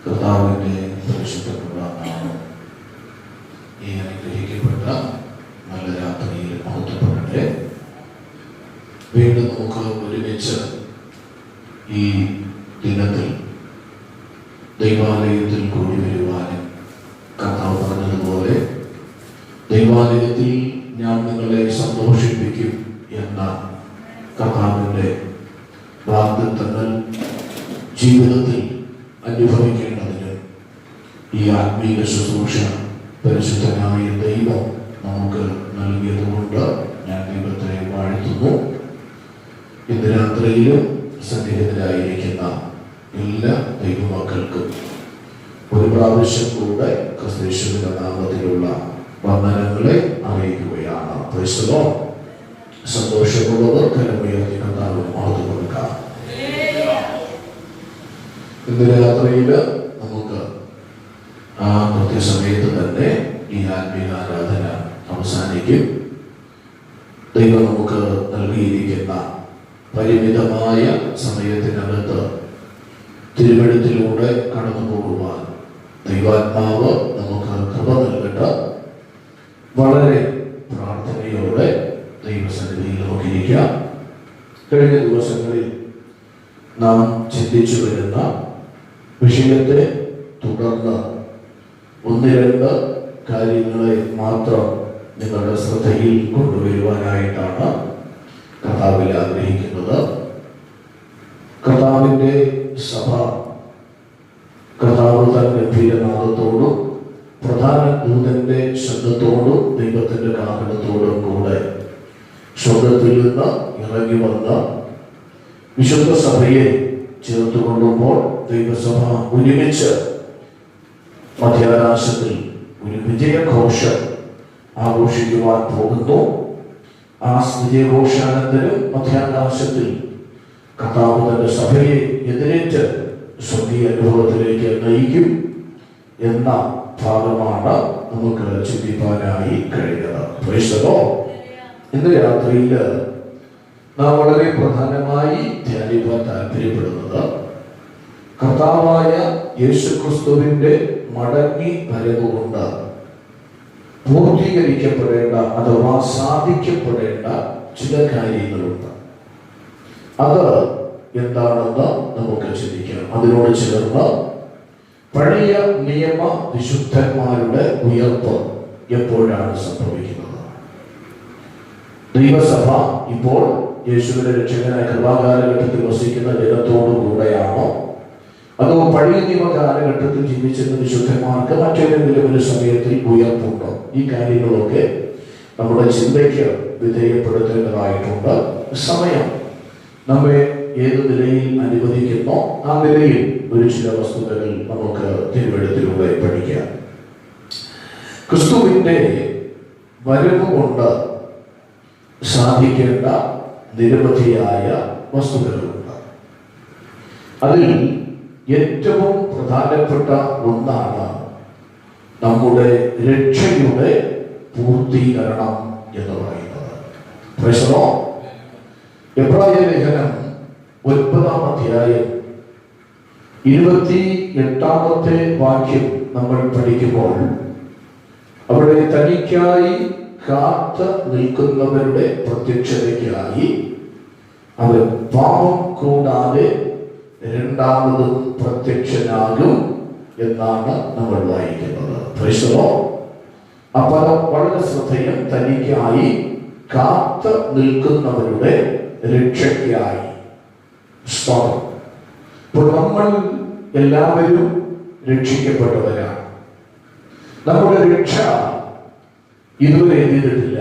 കർത്താവിൻ്റെ പരിശുദ്ധമുള്ള നാമം ഈ അനുഗ്രഹിക്കപ്പെട്ട നല്ല രാത്രിയിൽ മഹത്വപ്പെടട്ടെ. വീണ്ടും നമുക്ക് ഒരുമിച്ച് ഈ ദിനത്തിൽ ദൈവാലയത്തിൽ കൂടി വരുവാനും കർത്താവ് പറഞ്ഞതുപോലെ ദൈവാലയത്തിൽ ഞാൻ നിങ്ങളെ സന്തോഷിപ്പിക്കും എന്ന കർത്താവിൻ്റെ വാഗ്ദത്തങ്ങൾ ജീവിതത്തിൽ അനുഭവിക്കേണ്ടതിന് ഈ ആത്മീയ ശുശ്രൂഷ പരിശുദ്ധനായ ദൈവം നമുക്ക് നൽകിയതുകൊണ്ട് ഞാൻ ദൈവത്തെ വാഴ്ത്തുന്നു. ഇന്ന് രാത്രിയിലും സന്നിഹിതരായിരിക്കുന്ന എല്ലാ ദൈവമക്കൾക്കും ഒരു പ്രാവശ്യം കൂടെ ക്രിസ്തുയേശുവിന്റെ നാമത്തിലുള്ള വന്ദനങ്ങളെ അറിയിക്കുകയാണ്. ക്രിസ്തുവോ സന്തോഷമുള്ളവർ കരമുയർത്തി കർത്താവിന് മഹത്വം കൊടുക്കാം. ഇന്ന് രാത്രിയിൽ നമുക്ക് ആ കൃത്യസമയത്ത് തന്നെ ഈ ആത്മീയ ആരാധന അവസാനിക്കും. ദൈവം നമുക്ക് നൽകിയിരിക്കുന്ന പരിമിതമായ സമയത്തിനകത്ത് തിരുവെഴുത്തിലൂടെ കടന്നു പോകുവാൻ ദൈവാത്മാവ് നമുക്ക് കൃപ നൽകട്ടെ. വളരെ പ്രാർത്ഥനയോടെ ദൈവസന്നിധിയിൽ നോക്കിയിരിക്കാം. കഴിഞ്ഞ ദിവസങ്ങളിൽ നാം ചിന്തിച്ചു വരുന്ന വിഷയത്തെ തുടർന്ന് ഒന്ന് രണ്ട് കാര്യങ്ങളെ മാത്രം നിങ്ങളുടെ ശ്രദ്ധയിൽ കൊണ്ടുവരുവാനായിട്ടാണ് കർത്താവിൽ ആഗ്രഹിക്കുന്നത്. കർത്താവിൻ്റെ സഭ കർത്താവ് തൻ ഗംഭീരനാദത്തോടും പ്രധാന ദൂതന്റെ ശബ്ദത്തോടും ദൈവത്തിന്റെ കാഹളത്തോടും കൂടെ സ്വർഗ്ഗത്തിൽ നിന്ന് ഇറങ്ങി വന്ന വിശുദ്ധ സഭയെ ചേർത്തുകൊണ്ടുമ്പോൾ ദൈവസഭ ഒരുമിച്ച് മധ്യാകാശത്തിൽ ഒരു വിജയഘോഷം ആഘോഷിക്കുവാൻ പോകുന്നു. ആ വിജയഘോഷാനന്തരം മധ്യാകാശത്തിൽ കർത്താവ് തന്റെ സഭയെ എതിരേറ്റ് സ്വർഗീയ അനുഭവത്തിലേക്ക് നയിക്കും എന്ന ഭാഗമാണ് നമുക്ക് ചിന്തിപ്പാനായി കഴിയുന്നത്. ഇന്ന് രാത്രിയിൽ നാം വളരെ പ്രധാനമായി ധ്യാനിക്കാൻ താല്പര്യപ്പെടുന്നത് കർത്താവായ യേശുക്രിസ്തുവിന്റെ മടങ്ങി വരവുകൊണ്ട് പൂർത്തീകരിക്കപ്പെടേണ്ട അഥവാ സാധിക്കപ്പെടേണ്ട ചില കാര്യങ്ങളുണ്ട്. അത് എന്താണെന്ന് നമുക്ക് ചിന്തിക്കാം. അതിനോട് ചേർന്ന് പഴയ നിയമ വിശുദ്ധന്മാരുടെ ഉയർപ്പ് എപ്പോഴാണ് സംഭവിക്കുന്നത്? ദൈവസഭ ഇപ്പോൾ യേശുവിന്റെ രക്ഷകനായ കൃപാകാലഘട്ടത്തിൽ വസിക്കുന്ന ജനത്തോടു കൂടെയാണോ, അതോ പഴയ നിയമ കാലഘട്ടത്തിൽ ജീവിച്ചിരുന്ന വിശുദ്ധന്മാർക്ക് മറ്റേതെങ്കിലും ഒരു സമയത്തിൽ ഉയർപ്പുണ്ടോ? ഈ കാര്യങ്ങളൊക്കെ നമ്മുടെ ചിന്തയ്ക്ക് വിധേയപ്പെടുത്തേണ്ടതായിട്ടുണ്ട്. സമയം നമ്മെ ഏത് നിലയിൽ അനുവദിക്കുന്നോ ആ നിലയിൽ ഒരു ചില വസ്തുതകൾ നമുക്ക് തിരുവെഴുത്തിലൂടെ പഠിക്കാം. ക്രിസ്തുവിന്റെ വരവ് കൊണ്ട് സാധിക്കേണ്ട നിരവധിയായ വസ്തുതകളുണ്ട്. അതിൽ ഏറ്റവും പ്രധാനപ്പെട്ട ഒന്നാണ് നമ്മുടെ രക്ഷയുടെ പൂർത്തീകരണം എന്ന് പറയുന്നത്. എബ്രായ ലേഖനം 9-ാം അധ്യായം 28-ാമത്തെ വാക്യം നമ്മൾ പഠിക്കുമ്പോൾ അവിടെ തനിക്കായി കാത്ത് നിൽക്കുന്നവരുടെ പ്രത്യക്ഷതയ്ക്കായി അവൻ പാപം കൂടാതെ രണ്ടാമതും പ്രത്യക്ഷനാകും എന്നാണ് നമ്മൾ വായിക്കുന്നത്. ആ പദം വളരെ ശ്രദ്ധേയം. തനിക്കായി കാത്ത് നിൽക്കുന്നവരുടെ രക്ഷയ്ക്കായി. ഇപ്പോൾ നമ്മൾ എല്ലാവരും രക്ഷിക്കപ്പെട്ടവരാണ്. നമ്മുടെ രക്ഷ ഇതുവരെ എത്തിയിട്ടില്ല,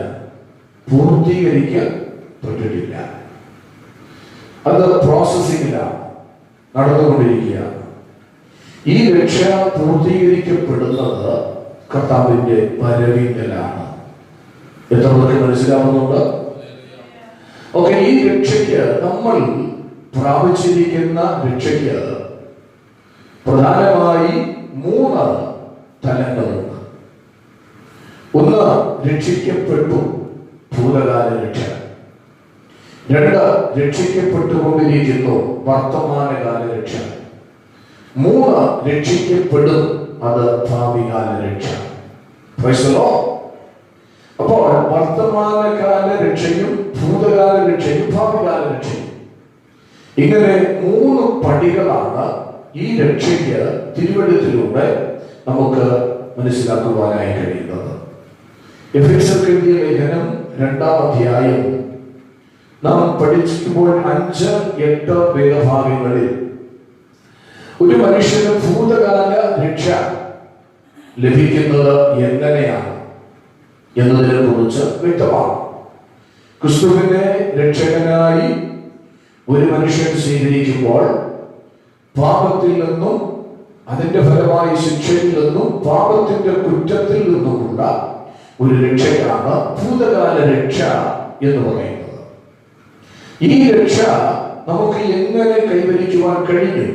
പൂർത്തീകരിക്കപ്പെട്ടിട്ടില്ല. അത് പ്രോസസ്സിംഗിലാണ്, നടന്നുകൊണ്ടിരിക്കുകയാണ്. ഈ രക്ഷ പൂർത്തീകരിക്കപ്പെടുന്നത് കർത്താവിന്റെ വരവിങ്കലാണ്. എത്ര പേർക്ക് മനസ്സിലാവുന്നുണ്ട്? ഓക്കെ, ഈ രക്ഷയ്ക്ക് നമ്മൾ പ്രാപിച്ചിരിക്കുന്ന രക്ഷയ്ക്ക് പ്രധാനമായി 3 തലങ്ങളുണ്ട്. ഒന്ന്, രക്ഷിക്കപ്പെട്ടു, ഭൂതകാല രക്ഷ. 2, രക്ഷിക്കപ്പെട്ടുകൊണ്ടിരിക്കുന്നു, വർത്തമാനകാല രക്ഷ. മൂന്ന് രക്ഷിക്കപ്പെടും, അത് ഭാവികാല രക്ഷ. Praise the Lord. അപ്പോൾ വർത്തമാനകാല രക്ഷയും ഭൂതകാല രക്ഷയും ഭാവികാല രക്ഷയും, ഇങ്ങനെ മൂന്ന് പടികളാണ് ഈ രക്ഷയ്ക്ക് തിരുവചനത്തിലൂടെ നമുക്ക് മനസ്സിലാക്കുവാനായി കഴിയുന്നത്. എഫെസ്യർക്ക് എഴുതിയ ലേഖനം 2-ാം അധ്യായം നാം പഠിക്കുമ്പോൾ 5-8 വേദഭാഗങ്ങളിൽ ഒരു മനുഷ്യന് ഭൂതകാല രക്ഷ ലഭിക്കുന്നത് എങ്ങനെയാണ് എന്നതിനെ കുറിച്ച് വ്യക്തമാണ്. ക്രിസ്തുവിനെ രക്ഷകനായി ഒരു മനുഷ്യൻ സ്വീകരിക്കുമ്പോൾ പാപത്തിൽ നിന്നും അതിന്റെ ഫലമായി ശിക്ഷയിൽ നിന്നും പാപത്തിന്റെ കുറ്റത്തിൽ നിന്നുമുള്ള ഒരു രക്ഷയാണ് ഭൂതകാല രക്ഷ എന്ന് പറയുന്നത്. ഈ രക്ഷ നമുക്ക് എങ്ങനെ കൈവരിക്കുവാൻ കഴിയും?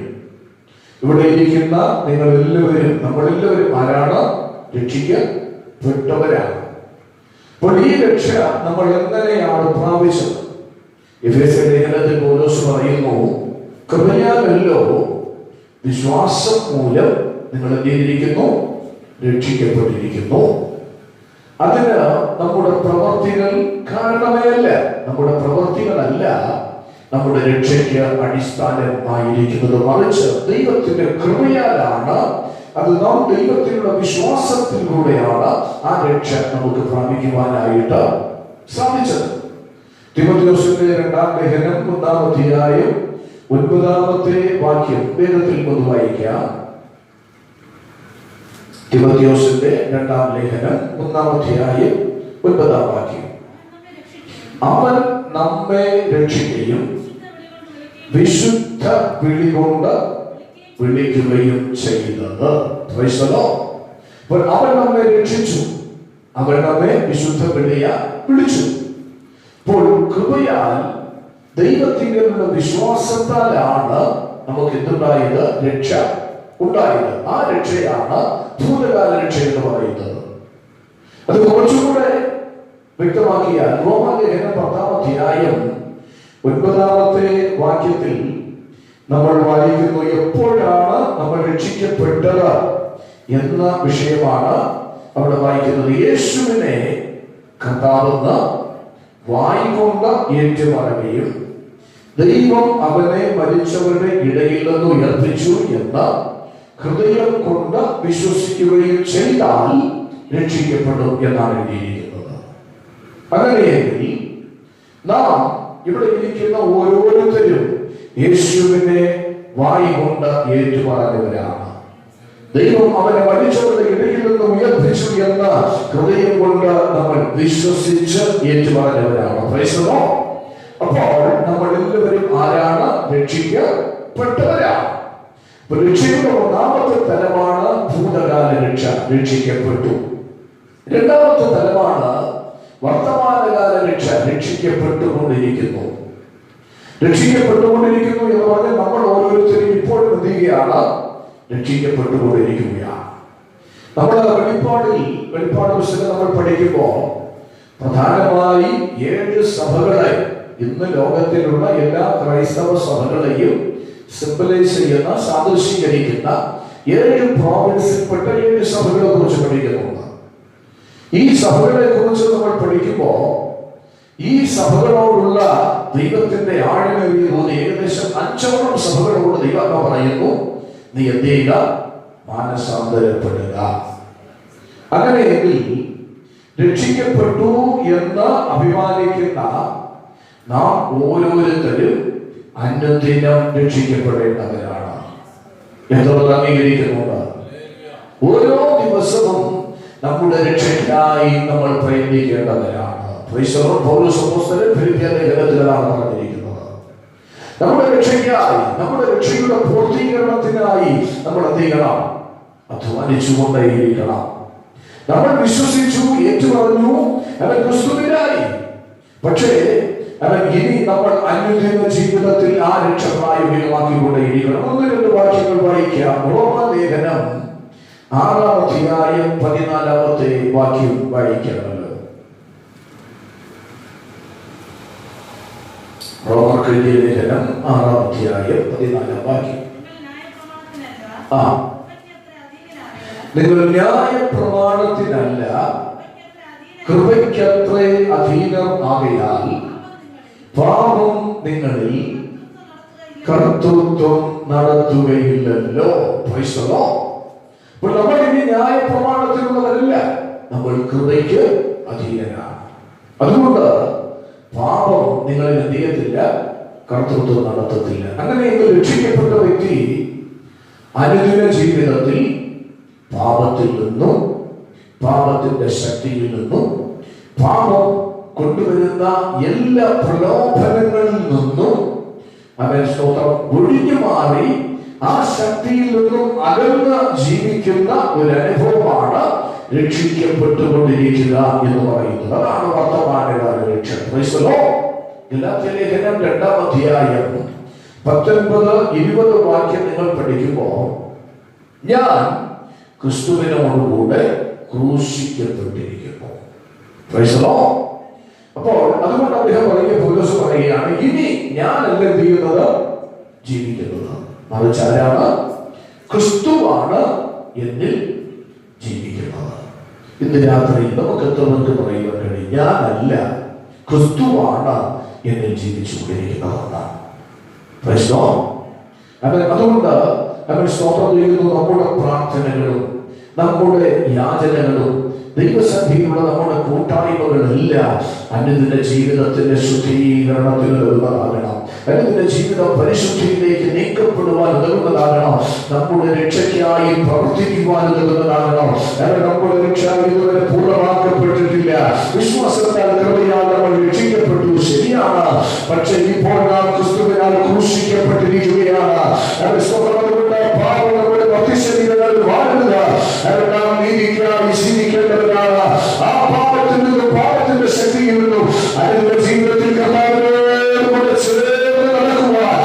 ഇവിടെ ഇരിക്കുന്ന നിങ്ങൾ എല്ലാവരും, നമ്മളെല്ലാവരും ആരാണ്? രക്ഷിക്കപ്പെട്ടവരാണ്. അപ്പോൾ ഈ രക്ഷ നമ്മൾ എങ്ങനെയാണ് പ്രാപിച്ചത്? എഫെസ്യ ലേഖനത്തിൽ പൗലോസ് പറയുന്നു, കൃപയാലല്ലോ വിശ്വാസം മൂലം നിങ്ങൾ എന്ത് ചെയ്തിരിക്കുന്നു? രക്ഷിക്കപ്പെട്ടിരിക്കുന്നു. അതിന് നമ്മുടെ പ്രവർത്തികൾ കാരണമേ അല്ല, നമ്മുടെ പ്രവർത്തികളല്ല നമ്മുടെ രക്ഷയ്ക്ക് അടിസ്ഥാനമായിരിക്കുന്നത്, മറിച്ച് ദൈവത്തിന്റെ കൃപയാലാണ്. അത് നാം ദൈവത്തിലുള്ള വിശ്വാസത്തിലൂടെയാണ് ആ രക്ഷ നമുക്ക് പ്രാപിക്കുവാനായിട്ട് സാധിച്ചത്. തിമോഥെയോസിന്റെ 2-ാം ലേഖനം 1-ാം അധ്യായം 9-ാമത്തെ വാക്യം വേദത്തിൽ ഒന്ന് വായിക്കാം. തിമോഥെയോസിന്റെ 2-ാം ലേഖനം 1-ാം അധ്യായം 9-ാം വാക്യം. അവൻ നമ്മെ രക്ഷിക്കുകയും വിശുദ്ധ വിളി കൊണ്ട് വിളിക്കുകയും ചെയ്തത്. Praise the Lord. അപ്പോൾ അവൻ നമ്മെ രക്ഷിച്ചു, അവൻ നമ്മെ വിശുദ്ധ വിളിയാൽ വിളിച്ചു. അപ്പോൾ കൃപയാൽ ദൈവത്തിലുള്ള വിശ്വാസത്താലാണ് നമുക്ക് എന്തുണ്ടായത്? രക്ഷ ഉണ്ടായത്. ആ രക്ഷയാണ് ഭൂതകാല രക്ഷ എന്ന് പറയുന്നത്. അത് കുറച്ചുകൂടെ വ്യക്തമാക്കിയാൽ റോമാലേഖനം 10-ാം അധ്യായം 9-ാമത്തെ വാക്യത്തിൽ നമ്മൾ വായിക്കുന്നു, എപ്പോഴാണ് നമ്മൾ രക്ഷിക്കപ്പെട്ടത് എന്ന വിഷയമാണ് അവിടെ വായിക്കുന്നത്. യേശുവിനെ കർത്താവെന്ന് വായ്കൊണ്ട് ഏറ്റുപറയുകയും ദൈവം അവനെ മരിച്ചവരുടെ ഇടയിൽ നിന്ന് ഉയർപ്പിച്ചു എന്ന് ഹൃദയം കൊണ്ട് വിശ്വസിക്കുകയും ചെയ്താൽ രക്ഷിക്കപ്പെടും എന്നാണ് എഴുതിയിരിക്കുന്നത്. അങ്ങനെയെങ്കിൽ നാം ഇവിടെ ഇരിക്കുന്ന ഓരോരുത്തരും യേശുവിനെ വായ്കൊണ്ട് ഏറ്റുപറഞ്ഞവരാണ്. ദൈവം അവനെ മരിച്ചവരുടെ ഇടയിൽ നിന്ന് ഉയർപ്പിച്ചു എന്ന ഹൃദയം കൊണ്ട് നമ്മൾ വിശ്വസിച്ച് ഏറ്റുപറഞ്ഞവരാണ്. Praise the Lord. അപ്പോൾ നമ്മൾ എല്ലാവരും ആരാണ്? രക്ഷിക്കപ്പെട്ടവരാണ്. രക്ഷയുടെ 1-ാമത്തെ തലമാണ് ഭൂതകാല രക്ഷ, രക്ഷിക്കപ്പെട്ടു. 2-ാമത്തെ തലമാണ് വർത്തമാനകാല രക്ഷ, രക്ഷിക്കപ്പെട്ടുകൊണ്ടിരിക്കുന്നു. രക്ഷിക്കപ്പെട്ടുകൊണ്ടിരിക്കുന്നു എന്ന് പറഞ്ഞാൽ നമ്മൾ ഓരോരുത്തരും ഇപ്പോഴും എന്ത് ചെയ്യുകയാണ്? രക്ഷിക്കപ്പെട്ടുകൊണ്ടിരിക്കുകയാണ്. നമ്മൾ വെളിപ്പാട് പുസ്തകം നമ്മൾ പഠിക്കുമ്പോൾ പ്രധാനമായി 7 സഭകളെ, ഇന്ന് ലോകത്തിലുള്ള എല്ലാ ക്രൈസ്തവ സഭകളെയും സിംബലൈസ് ചെയ്യുന്ന, സാദൃശ്യീകരിക്കുന്ന 7 പ്രോവിൻസിൽപ്പെട്ട 7 സഭകളെ കുറിച്ച് പഠിക്കുന്നുണ്ട്. ഈ സഭകളെ കുറിച്ച് നമ്മൾ പഠിക്കുമ്പോൾ ഈ സഭകളോടുള്ള ദൈവത്തിന്റെ ആഴമേറിയ തോന്നി ഏകദേശം 5 സഭകളോട് ദൈവം പറയുന്നു, നീ എന്ത് ചെയ്യുക? മാനസാന്തരപ്പെടുക. അങ്ങനെയെങ്കിൽ രക്ഷിക്കപ്പെട്ടു എന്ന് അഭിമാനിക്കുന്ന നാം ഓരോരുത്തരും അനുദിനം രക്ഷിക്കപ്പെടേണ്ടവരാണ്. എന്തോന്ന് അംഗീകരിക്കുന്നുണ്ട്? ഓരോ ദിവസവും നമ്മുടെ രക്ഷയ്ക്കായി നമ്മൾ പ്രയത്നിക്കേണ്ടവരാണ്. പൗലോസ് അപ്പോസ്തലൻ ഫിലിപ്പിയ ലേഖനത്തിലാണ് പറഞ്ഞിരിക്കുന്നത്. നമ്മുടെ രക്ഷയ്ക്കായി, നമ്മുടെ രക്ഷയുടെ പൂർത്തീകരണത്തിനായി നമ്മൾ എന്ത് ചെയ്യണം? അധ്വാനിച്ചുകൊണ്ടേയിരിക്കണം. നമ്മൾ വിശ്വസിച്ചു, ഏറ്റുപറഞ്ഞു, അവൻ ക്രിസ്തുവിനായി. പക്ഷേ അവൻ ഇനി നമ്മൾ അനുദിന ജീവിതത്തിൽ ആ രക്ഷ പ്രായോഗികമാക്കിക്കൊണ്ടേയിരിക്കണം. 1-2 വാക്യങ്ങൾ വായിക്കാം. റോമാലേഖനം 6-ാം അധ്യായം 14-ാമത്തെ വാക്യം വായിക്കാമല്ലോ. റോമർക്കെഴുതിയ ലേഖനം 6-ാം അധ്യായം 14-ാം വാക്യം. നിങ്ങൾ ന്യായ പ്രമാണത്തിനല്ല കൃപയ്ക്കത്രേ അധീനം ആകയാൽ പാപം നിങ്ങളിൽ കർത്തൃത്വം നടത്തുകയില്ലല്ലോ. അപ്പോൾ നമ്മൾ ഇനി ന്യായ പ്രമാണത്തിലുള്ളവരല്ല, നമ്മൾ കൃപയ്ക്ക് അധീനരാണ്. അതുകൊണ്ട് പാപം നിങ്ങളിൽ എന്ത് ചെയ്യത്തില്ല, കർത്തൃത്വം നടത്തത്തില്ല. അങ്ങനെയെങ്കിൽ രക്ഷിക്കപ്പെട്ട വ്യക്തി അനുദിന ജീവിതത്തിൽ പാപത്തിൽ നിന്നും പാപത്തിന്റെ ശക്തിയിൽ നിന്നും പാപം കൊണ്ടുവരുന്ന എല്ലാ പ്രലോഭനങ്ങളിൽ നിന്നും അവൻ സ്തോത്രം ഒഴിഞ്ഞു മാറി ആ ശക്തിയിൽ നിന്നും അകന്ന് ജീവിക്കുന്ന ഒരു അനുഭവമാണ് രക്ഷിക്കപ്പെട്ടുകൊണ്ടിരിക്കുക എന്ന് പറയുന്നത്. അതാണ് വർത്തമാനകാല രക്ഷ. ഗലാത്യ ലേഖനം 2-ാം അധ്യായം 19-20 വാക്യം നിങ്ങൾ പഠിക്കുമ്പോൾ, ഞാൻ ക്രിസ്തുവിനോടുകൂടെ ക്രൂശിക്കപ്പെട്ടിരിക്കുന്നു. അപ്പോൾ അതുകൊണ്ട് അദ്ദേഹം പൗലോസ് പറയുകയാണ്, ഇനി ഞാനല്ല എന്ത് ചെയ്യുന്നത്, ജീവിക്കുന്നത്, മറിച്ച് ആരാണ്, ക്രിസ്തുവാണ് എന്നിൽ ജീവിക്കുന്നത്. ഇന്ന് രാത്രി നമുക്ക് എത്രവർക്ക് പറയുവാൻ കഴിയും, ഞാനല്ല ക്രിസ്തുവാണ് എന്നിൽ ജീവിച്ചുകൊണ്ടിരിക്കുന്നതെന്നാണ്. അതുകൊണ്ട് അവൻ സ്തോത്രം ചെയ്യുന്നു. നമ്മുടെ പ്രാർത്ഥനകളും നമ്മുടെ യാചനകളും ദൈവസന്നിധിയിലുള്ള നമ്മുടെ കൂട്ടായ്മകളെല്ലാം അനുദിന ജീവിതത്തിന്റെ ശുദ്ധീകരണത്തിന് ഉതകുന്നതാകണം. അനുദിന ജീവിതം പരിശുദ്ധിയിലേക്ക് നീക്കപ്പെടുവാൻ ഉതകുന്നതാകണം. നമ്മുടെ രക്ഷയ്ക്കായി പ്രവർത്തിക്കുവാൻ ഉതകുന്നതാകണം. നമ്മുടെ രക്ഷ ഇതുവരെ പൂർണ്ണമാക്കപ്പെട്ടിട്ടില്ല. വിശ്വാസത്താൽ കൃപയാൽ നമ്മൾ രക്ഷിക്കപ്പെട്ടു, ശരിയാണ്. പക്ഷെ ഇപ്പോൾ നാം ക്രിസ്തുവിനാൽ ക്രൂശിക്കപ്പെട്ടിരിക്കുകയാണ്. പാപം നമ്മുടെ മധ്യശരീരങ്ങളിൽ വാഴുക. നാം നീതിക്കായി ജീവിക്കേണ്ടവരാണ്. ആ പാപത്തിൽ നിന്നും പാപത്തിന്റെ ശക്തിയിൽ നിന്നും അനുദിന ജീവിതത്തിൽ കർത്താവിനോട് ചേർന്ന് നടക്കുവാൻ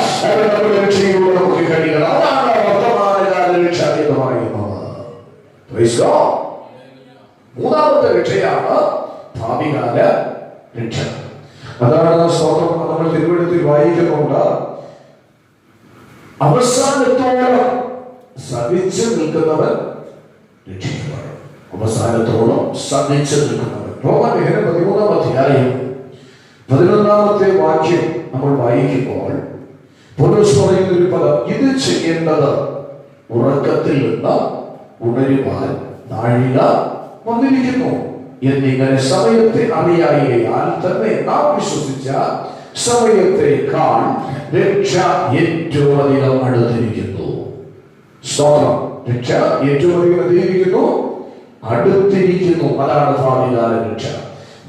നമ്മുടെ രക്ഷയിലൂടെ നമുക്ക് കഴിയണം. അതാണ് വർത്തമാനകാല രക്ഷ എന്ന് പറയുന്നത്. മൂന്നാമത്തെ രക്ഷയാണ് ഭാവികാല രക്ഷ. അതാണ് സ്തോത്രം നമ്മൾ തിരുവെഴുത്തിൽ വായിക്കുന്നുണ്ട്. അവസാനത്തോളം സഹിച്ചു നിൽക്കുന്നവൻ രക്ഷിക്കപ്പെടും. അവസാനത്തോളം സഹിച്ചു നിൽക്കുന്നവൻ. റോമാലേഖനം 13-ാം അധ്യായം 11-ാമത്തെ വാക്യം നമ്മൾ വായിക്കുമ്പോൾ പൗലോസ് പറയുന്ന ഒരു പദം, ഇത് ചെയ്യേണ്ടത് ഉറക്കത്തിൽ നിന്ന് ഉണരുവാൻ നാഴിക വന്നിരിക്കുന്നു എന്നിങ്ങനെ സമയത്തെ അറിയായികയാൽ തന്നെ നാം വിശ്വസിച്ച സമയത്തേക്കാൾ രക്ഷ ഏറ്റവും അധികം അടുത്തിരിക്കുന്നു. സ്തോത്രം. രക്ഷ ഏറ്റവും അധികം എത്തിയിരിക്കുന്നു, അടുത്തിരിക്കുന്നു. അതാണ് ഭാവികാല രക്ഷ.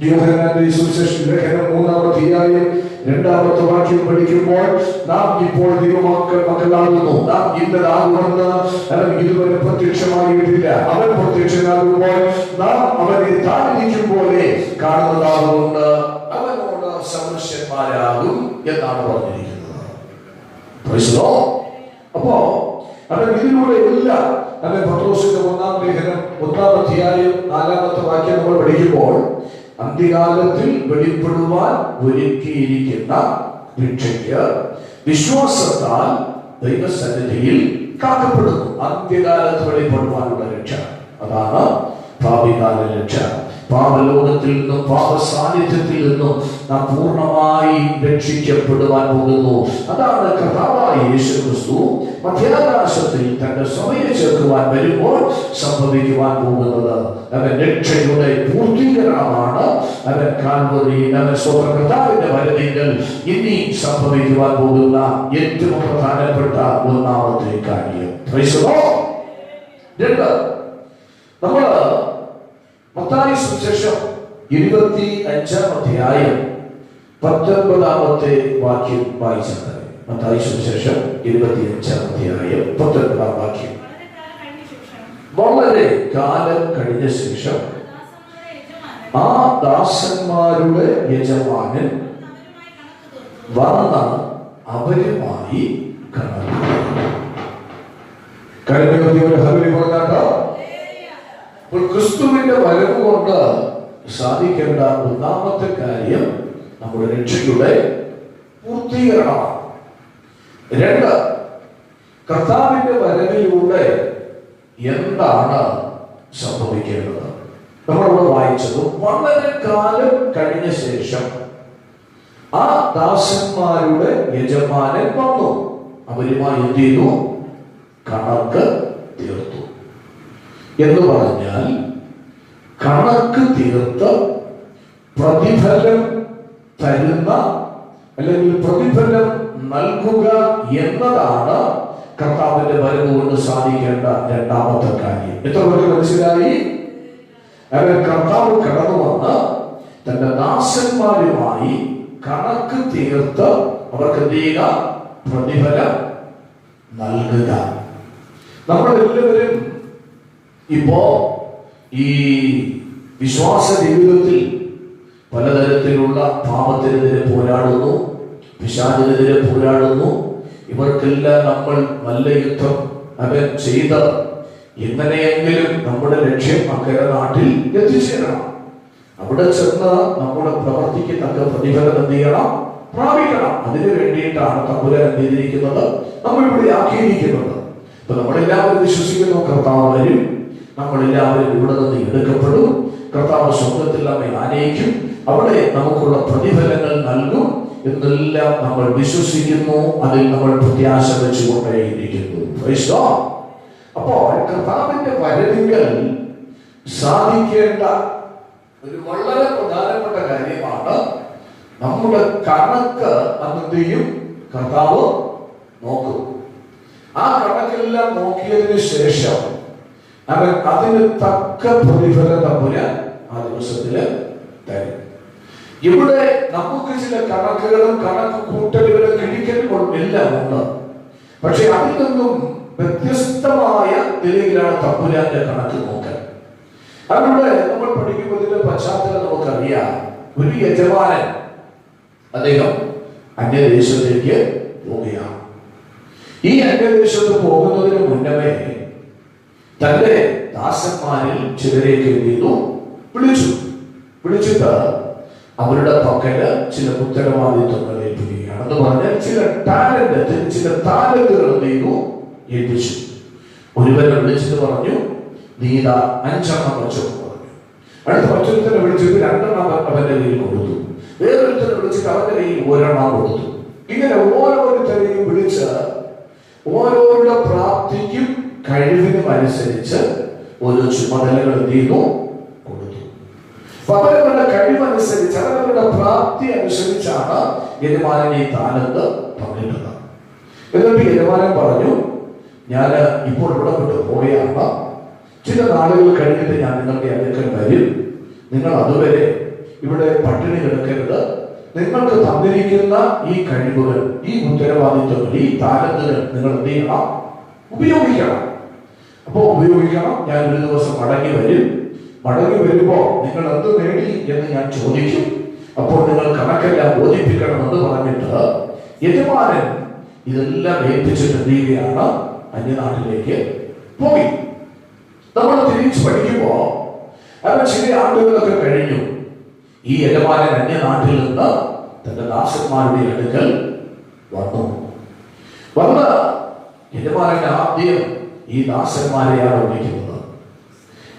യോഹന്നാന്റെ സുവിശേഷ ലേഖനം 3-ാം അധ്യായം 2-ാമത്തെ വാക്യം പഠിക്കുമ്പോൾ, നാം ഇപ്പോൾ ദൈവമക്കളാകുന്നു, നാം ഇന്നതാകുമെന്ന് ഇതുവരെ പ്രത്യക്ഷമായിട്ടില്ല. അവൻ പ്രത്യക്ഷനാകുമ്പോൾ നാം അവനെ താനിരിക്കും പോലെ കാണുന്നതാകുകൊണ്ട് അവനോട് സദൃശന്മാരാകും എന്നാണ് പറഞ്ഞിരിക്കുന്നത്. അപ്പോ അവൻ ഇതിലൂടെ എല്ലാം അവൻ പത്രോസിന്റെ 1-ാം ലേഖനം 1-ാം അധ്യായം 4-ാമത്തെ വാക്യം നമ്മൾ പഠിക്കുമ്പോൾ, അന്ത്യകാലത്തിൽ വെളിപ്പെടുവാൻ ഒരുക്കിയിരിക്കുന്ന രക്ഷയ്ക്ക് വിശ്വാസത്താൽ ദൈവസന്നിധിയിൽ കാക്കപ്പെടുന്നു. അന്ത്യകാലത്ത് വെളിപ്പെടുവാനുള്ള രക്ഷ, അതാണ് ഭാവികാല രക്ഷ. പാപലോകത്തിൽ നിന്നും പാപ സാന്നിധ്യത്തിൽ നിന്നും നാം പൂർണ്ണമായി രക്ഷിക്കപ്പെടുവാൻ പോകുന്നു. അതാണ് കർത്താവായ യേശുക്രിസ്തു മധ്യാകാശത്തിൽ തന്റെ സഭയെ ചേർക്കുവാൻ വരുമ്പോൾ സംഭവിക്കുവാൻ പോകുന്നത്. അവൻ രക്ഷയുടെ പൂർത്തീകരണമാണ്. അവൻ കാൽവരി, അവൻ കർത്താവിന്റെ വരവിങ്കൽ ഇനി സംഭവിക്കുവാൻ പോകുന്ന ഏറ്റവും പ്രധാനപ്പെട്ട ഒന്നാമത്തെ കാര്യം. രണ്ട്, നമ്മൾ മത്തായി സുവിശേഷം 25-ാം അധ്യായം 19-ാമത്തെ വാക്യം വായിച്ചത്. മത്തായി സുവിശേഷം 25-ാം അധ്യായം 19-ാം വാക്യം. വളരെ കാലം കഴിഞ്ഞ ശേഷം ആ ദാസന്മാരുടെ യജമാനൻ വന്ന അവരുമായി കണക്ക്. കഴിഞ്ഞ ഹബരി പറഞ്ഞാട്ടോ. ക്രിസ്തുവിന്റെ വരവ് കൊണ്ട് സാധിക്കേണ്ട ഒന്നാമത്തെ കാര്യം നമ്മുടെ രക്ഷയുടെ പൂർത്തീകരണമാണ്. രണ്ട്, കർത്താവിന്റെ വരവിലൂടെ എന്താണ് സംഭവിക്കേണ്ടത്? നമ്മളിവിടെ വായിച്ചത് വളരെ കാലം കഴിഞ്ഞ ശേഷം ആ ദാസന്മാരുടെ യജമാനൻ വന്നു, അവരുമായി എന്ത് ചെയ്തു? കണക്ക് തീർത്തു. എന്ന് പറഞ്ഞാൽ കണക്ക് തീർത്ത് പ്രതിഫലം തരുന്ന അല്ലെങ്കിൽ പ്രതിഫലം നൽകുക എന്നതാണ് കർത്താവിന്റെ വരവ് കൊണ്ട് സാധിക്കേണ്ട രണ്ടാമത്തെ കാര്യം. എത്ര പേർക്ക് മനസ്സിലായി? അവൻ കർത്താവ് കടന്നു വന്ന് തന്റെ ദാസന്മാരുമായി കണക്ക് തീർത്ത് അവർക്ക് എന്ത് ചെയ്യുക? പ്രതിഫലം നൽകുക. നമ്മളെല്ലാവരും ഇപ്പോ ഈ വിശ്വാസ ജീവിതത്തിൽ പലതരത്തിലുള്ള പാപത്തിനെതിരെ പോരാടുന്നു, പിശാചിനെതിരെ പോരാടുന്നു. ഇവർക്കെല്ലാം നമ്മൾ നല്ല യുദ്ധം അവൻ ചെയ്ത് എങ്ങനെയെങ്കിലും നമ്മുടെ ലക്ഷ്യം അക്കരെ നാട്ടിൽ എത്തിച്ചേരണം. അവിടെ ചെന്ന് നമ്മുടെ പ്രവർത്തിക്ക് തക്ക പ്രതിഫലം എന്ത് ചെയ്യണം? പ്രാപിക്കണം. അതിനു വേണ്ടിയിട്ടാണ് തമ്പുരാൻ എന്തിരിക്കുന്നത്, നമ്മളിവിടെ ആക്കിയിരിക്കുന്നത്. ഇപ്പൊ നമ്മളെല്ലാവരും വിശ്വസിക്കുന്നു കർത്താവ് വരും, നമ്മളെല്ലാവരും ഇവിടെ നിന്ന് എടുക്കപ്പെടും, കർത്താവ് സ്വർഗ്ഗത്തിൽ നമ്മെ ആനയിക്കും, അവിടെ നമുക്കുള്ള പ്രതിഫലങ്ങൾ നൽകും എന്നെല്ലാം നമ്മൾ വിശ്വസിക്കുന്നു. അതിൽ നമ്മൾ പ്രത്യാശ വെച്ചുകൊണ്ടേയിരിക്കുന്നു. അപ്പോൾ കർത്താവിന്റെ വരവിങ്കൽ സാധിക്കേണ്ട ഒരു വളരെ പ്രധാനപ്പെട്ട കാര്യമാണ് നമ്മുടെ കണക്ക്. അന്നെന്തെയും കർത്താവ് നോക്കും. ആ കണക്കെല്ലാം നോക്കിയതിനു ശേഷം അവൻ അതിന് തക്ക പ്രതിഫലം തമ്പുരാൻ ആ ദിവസത്തില് തരും. ഇവിടെ നമുക്ക് ചില കണക്കുകളും കണക്ക് കൂട്ടലുകളും കിഴിക്കലുകളും എല്ലാം ഉണ്ട്. പക്ഷെ അതിൽ നിന്നും വ്യത്യസ്തമായ നിലയിലാണ് തമ്പുരാന്റെ കണക്ക് നോക്കൽ. അതിലൂടെ നമ്മൾ പഠിക്കുമ്പോൾ ഇതിന്റെ പശ്ചാത്തലം നമുക്കറിയാം. ഒരു യജമാനൻ അദ്ദേഹം അന്യദേശത്തേക്ക് പോവുകയാണ്. ഈ അന്യദേശത്ത് പോകുന്നതിന് മുന്നമേ തന്റെ ദാസന്മാരിൽ ചിലരെയൊക്കെ വിളിച്ചിട്ട് അവരുടെ പക്കല് ചില ഉത്തരവാദിത്വങ്ങൾ ഏൽപ്പിക്കുകയാണ്. എന്ന് പറഞ്ഞാൽ ചില താലന്തുകൾ ഏൽപ്പിച്ചു. ഒരുവനെ വിളിച്ചിട്ട് പറഞ്ഞു, നീ 5 വെച്ചോ പറഞ്ഞു. അടുത്ത മറ്റൊരുത്തനെ വിളിച്ചിട്ട് 2 അവന്റെ കയ്യിൽ കൊടുത്തു. വേറൊരുത്തനെ വിളിച്ചിട്ട് അവന്റെ കയ്യിൽ 1 കൊടുത്തു. ഇങ്ങനെ ഓരോരുത്തരെയും വിളിച്ച് ഓരോരുടെ പ്രാപ്തിക്കും കഴിവിനും അനുസരിച്ച് ഓരോ ചുമതലകൾ കൊടുത്തു. അവരവരുടെ കഴിവനുസരിച്ച് അവരവരുടെ പ്രാപ്തി അനുസരിച്ചാണ് യജമാനൻ ഈ താലന്ത് പങ്കിട്ടത്. എന്നിട്ട് യജമാനൻ പറഞ്ഞു, ഞാൻ ഇപ്പോൾ ഇവിടെ വിട്ട് പോവുകയാണ്, ചില നാളുകൾ കഴിഞ്ഞിട്ട് ഞാൻ നിങ്ങളുടെ അടുക്കൽ വരും. നിങ്ങൾ അതുവരെ ഇവിടെ പട്ടിണി കിടക്കരുത്. നിങ്ങൾക്ക് തന്നിരിക്കുന്ന ഈ കഴിവുകൾ, ഈ ഉത്തരവാദിത്വങ്ങൾ, ഈ താലന്തുകൾ നിങ്ങൾ എന്ത് ചെയ്യണം? ഉപയോഗിക്കണം. അപ്പോ ഉപയോഗിക്കണം. ഞാൻ ഒരു ദിവസം മടങ്ങി വരും. മടങ്ങി വരുമ്പോ നിങ്ങൾ എന്ത് നേടി എന്ന് ഞാൻ ചോദിക്കും. അപ്പോൾ നിങ്ങൾ കണക്കെല്ലാം ബോധിപ്പിക്കണമെന്ന് പറഞ്ഞിട്ട് യജമാനൻ ഇതെല്ലാം ഏൽപ്പിച്ചിട്ട് എന്ത് ചെയ്യുകയാണ്? അന്യനാട്ടിലേക്ക് പോയി. നമ്മൾ തിരിച്ചു പഠിക്കുമ്പോ അവൻ ചില ആണ്ടുകളൊക്കെ കഴിഞ്ഞു. ഈ യജമാനൻ അന്യനാട്ടിൽ നിന്ന് തന്റെ ദാസന്മാരുടെ അടുക്കൽ വന്ന് യജമാനൻ ആദ്യം ഈ ദാസന്മാരെയാണ് വിളിക്കുന്നത്.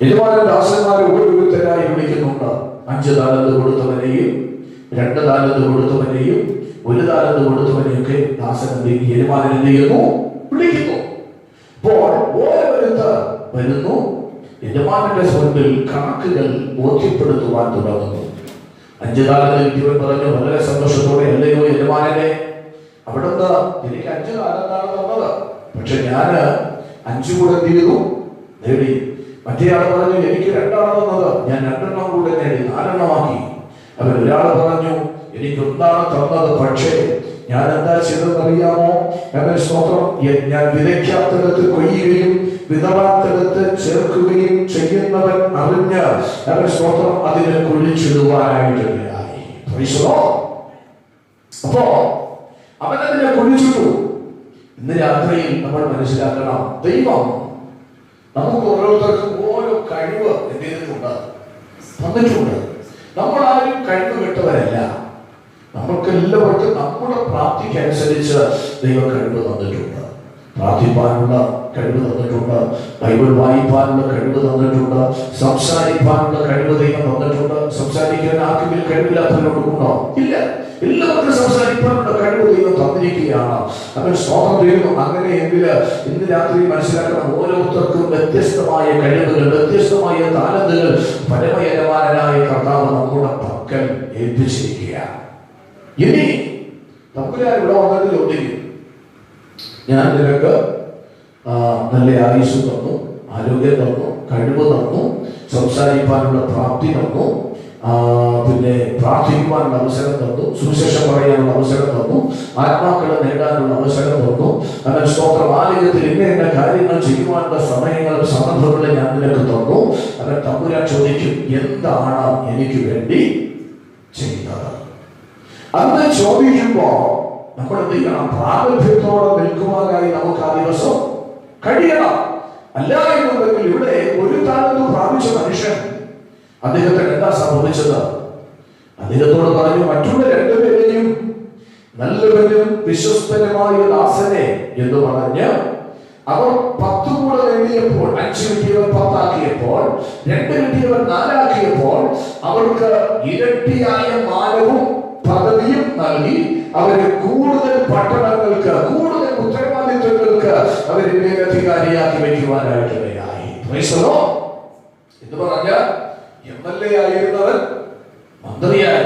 യജമാനൻ ദാസന്മാരെ ഓരോരുത്തരായി വിളിക്കുന്നുണ്ട്. 5 താലന്ത് കൊടുത്തവനെയും 2 താലന്ത് കൊടുത്തവനെയും 1 താലന്ത് കൊടുത്തവനെയൊക്കെ ദാസൻ യജമാനൻ എന്ത് ചെയ്യുന്നു? വിളിക്കുന്നു. അപ്പോൾ ഓരോരുത്തർ വരുന്നു. യജമാനന്റെ സ്വന്തത്തിൽ കണക്കുകൾ ബോധ്യപ്പെടുത്തുവാൻ തുടങ്ങുന്നു. 5 താലന്ത് കിട്ടിയവൻ പറഞ്ഞു വളരെ സന്തോഷത്തോടെ, അല്ലയോ യജമാനനെ, അവിടുന്ന് എനിക്ക് 5 താലന്താണ് തന്നത്, പക്ഷെ ഞാൻ 5 കൂടെ എന്ത് ചെയ്തു? നേടി. മറ്റേയാൾ പറഞ്ഞു എനിക്ക് 2 തന്നത്, ഞാൻ 2 കൂടെ നേടി 4 അവൻ ഒരാൾ പറഞ്ഞു എനിക്ക് 1 തന്നത്, പക്ഷേ ഞാൻ എന്താ ചെയ്തതെന്നറിയാമോ? അവൻ സ്തോത്രം, ഞാൻ വിതയ്ക്കാത്തിടത്ത് കൊയ്യുകയും വിതറാത്തിടത്ത് ചേർക്കുകയും ചെയ്യുന്നവൻ അറിഞ്ഞ് അവൻ സ്തോത്രം അതിനെ കുഴിച്ചിടുവാനായിട്ടിടയായി. അപ്പോ അവൻ അതിനെ കുഴിച്ചിട്ടു. ഇന്ന് രാത്രിയിൽ നമ്മൾ മനസ്സിലാക്കണം, ദൈവം നമുക്ക് ഓരോരുത്തർക്കും ഓരോ കഴിവ് എന്ത് ചെയ്തിട്ടുണ്ട്? തന്നിട്ടുണ്ട്. നമ്മളാരും കഴിവ് കെട്ടവരല്ല. നമുക്ക് എല്ലാവർക്കും നമ്മുടെ പ്രാപ്തിക്ക് അനുസരിച്ച് ദൈവം കഴിവ് തന്നിട്ടുണ്ട്. പ്രാർത്ഥിപ്പാനുള്ള കഴിവ് തന്നിട്ടുണ്ട്, ബൈബിൾ വായിപ്പാനുള്ള കഴിവ് തന്നിട്ടുണ്ട്, സംസാരിപ്പാനുള്ള കഴിവ് ദൈവം തന്നിട്ടുണ്ട്. സംസാരിക്കാൻ ആർക്കെങ്കിലും കഴിവില്ലാത്തവരോടുണ്ടോ? ഇല്ല, എല്ലാവർക്കും സംസാരിക്കാനുള്ള കഴിവ് ദൈവം തന്നിരിക്കുകയാണ്. അങ്ങനെ സ്തോത്രം ചെയ്യുന്നു. അങ്ങനെയെങ്കിൽ ഇന്ന് രാത്രി മനസ്സിലാക്കണം, ഓരോരുത്തർക്കും വ്യത്യസ്തമായ കഴിവുകൾ, വ്യത്യസ്തമായ താലന്തുകൾ പരമയജമാനായ കർത്താവ് നമ്മുടെ പക്കൽ ഏൽപ്പിച്ചിരിക്കുകയാണ്. ഇനി തമ്പുരാൻ ഇവിടെ വന്നിട്ട് ചോദിക്കും, ഞാൻ നിനക്ക് നല്ല ആയുസ് തന്നു, ആരോഗ്യം തന്നു, കഴിവ് തന്നു, സംസാരിക്കാനുള്ള പ്രാപ്തി തന്നു, പിന്നെ പ്രാർത്ഥിക്കുവാനുള്ള അവസരം തന്നു, സുവിശേഷം പറയാനുള്ള അവസരം തന്നു, ആത്മാക്കളെ നേടാനുള്ള അവസരം തന്നു. അങ്ങനെ സ്തോത്രം, ആലയത്തിൽ ഇന്ന കാര്യങ്ങൾ ചെയ്യുവാനുള്ള സമയങ്ങളും സന്ദർഭങ്ങളും ഞാൻ നിനക്ക് തന്നു. അങ്ങനെ തമ്പുരാൻ ചോദിക്കും, എന്താണ് എനിക്ക് വേണ്ടി ചെയ്യുന്നത്? അന്ന് ചോദിക്കുമ്പോ നമ്മൾ എന്ത് ചെയ്യണം? പ്രാഗൽഭ്യത്തോടെ നിൽക്കുവാനായി നമുക്ക് ആ ദിവസം കഴിയണം. അല്ല എന്നുണ്ടെങ്കിൽ ഇവിടെ ഒരു താലന്ത് പ്രാപിച്ച മനുഷ്യൻ, അദ്ദേഹത്തിന് എന്താ സംഭവിച്ചത്? അദ്ദേഹത്തോട് പറഞ്ഞു, മറ്റുള്ള രണ്ടുപേരെയും നല്ലവനും വിശ്വസ്തനുമായ ദാസനെ എന്ന് പറഞ്ഞ് അവർ 10 കൂടെ നേടിയപ്പോൾ, 5 കിട്ടിയവർ 10 ആക്കിയപ്പോൾ, 2 കിട്ടിയവർ 4 ആക്കിയപ്പോൾ അവർക്ക് ഇരട്ടിയായ മാനവും പദവിയും നൽകി അവരെ കൂടുതൽ പട്ടണങ്ങൾക്ക്, കൂടുതൽ ഉത്തരവാദിത്വങ്ങൾക്ക് അവരെ മേലധികാരിയാക്കി വയ്ക്കുവാനായിട്ടിടയായി. എന്ന് പറഞ്ഞ MLA ആയിരുന്നവൻ മന്ത്രിയായി,